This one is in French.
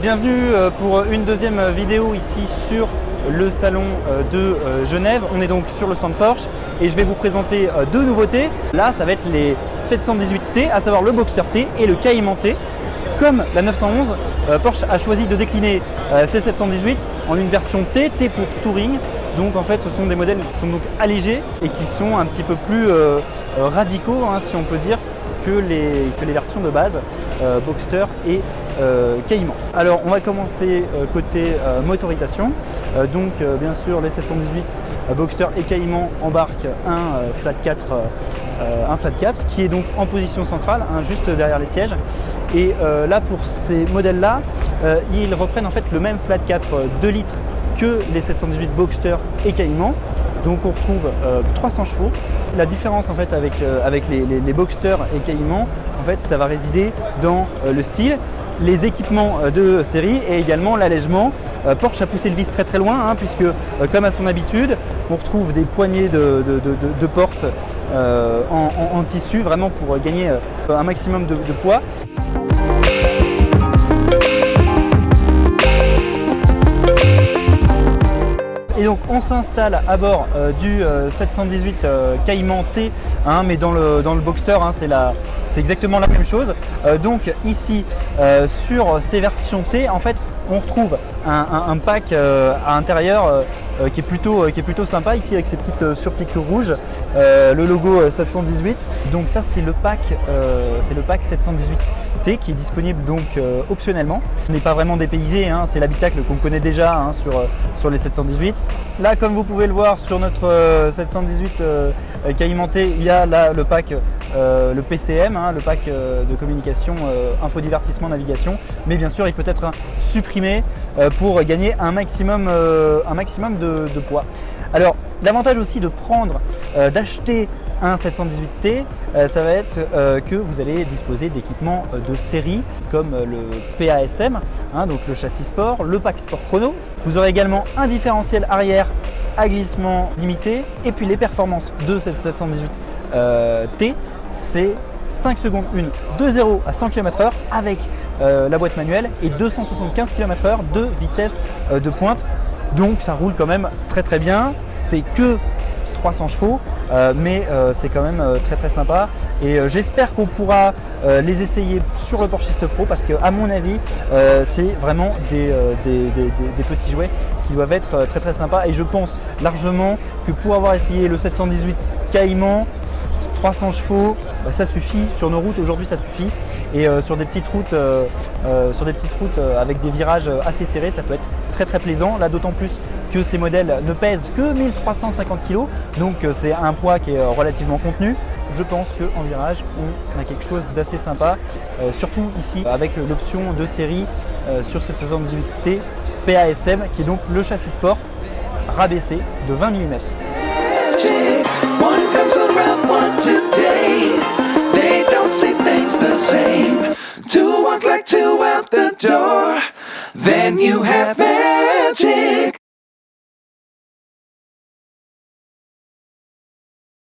Bienvenue pour une deuxième vidéo ici sur le salon de Genève. On est donc sur le stand Porsche et je vais vous présenter deux nouveautés. Là, ça va être les 718T, à savoir le Boxster T et le Cayman T. Comme la 911, Porsche a choisi de décliner ces 718 en une version T, T pour Touring. Donc en fait, ce sont des modèles qui sont donc allégés et qui sont un petit peu plus radicaux, hein, si on peut dire, que les versions de base, Boxster et Cayman. Alors on va commencer côté motorisation. Bien sûr les 718 Boxster et Cayman embarquent un flat 4 qui est donc en position centrale, hein, juste derrière les sièges. Et là pour ces modèles là, ils reprennent en fait le même flat 4 2 litres que les 718 Boxster et Cayman. Donc on retrouve 300 chevaux. La différence en fait avec les Boxster et Cayman, en fait, ça va résider dans le style, les équipements de série et également l'allègement. Porsche a poussé le vice très loin, hein, puisque comme à son habitude, on retrouve des poignées de porte en tissu, vraiment pour gagner un maximum de poids. Et donc on s'installe à bord du 718 Cayman T, hein, mais dans le Boxster, hein, c'est exactement la même chose. Donc ici sur ces versions T, en fait, on retrouve un pack à l'intérieur qui est plutôt sympa ici avec ces petites surpiqûres rouges, le logo 718. Donc ça c'est le pack 718T qui est disponible donc optionnellement. Ce n'est pas vraiment dépaysé, hein, c'est l'habitacle qu'on connaît déjà, hein, sur les 718. Là, comme vous pouvez le voir sur notre 718 Cayman T, il y a là le pack le PCM, hein, le pack de communication, infodivertissement, navigation, mais bien sûr il peut être supprimé pour gagner un maximum de poids. Alors l'avantage aussi de d'acheter un 718T, ça va être que vous allez disposer d'équipements de série comme le PASM, hein, donc le châssis sport, le pack sport chrono. Vous aurez également un différentiel arrière à glissement limité, et puis les performances de cette 718T, c'est 5 secondes 1 de 0 à 100 km/h avec la boîte manuelle et 275 km/h de vitesse de pointe. Donc ça roule quand même très bien. C'est que 300 chevaux, mais c'est quand même très sympa. Et j'espère qu'on pourra les essayer sur le Porschiste Pro parce qu'à mon avis, c'est vraiment des petits jouets qui doivent être très sympas. Et je pense largement que pour avoir essayé le 718 Cayman, 300 chevaux, ça suffit. Sur nos routes aujourd'hui, ça suffit. Et sur des petites routes, avec des virages assez serrés, ça peut être très plaisant. Là, d'autant plus que ces modèles ne pèsent que 1350 kg, donc c'est un poids qui est relativement contenu. Je pense qu'en virage, on a quelque chose d'assez sympa, surtout ici avec l'option de série sur cette 718T PASM, qui est donc le châssis sport rabaissé de 20 mm. Then you have magic.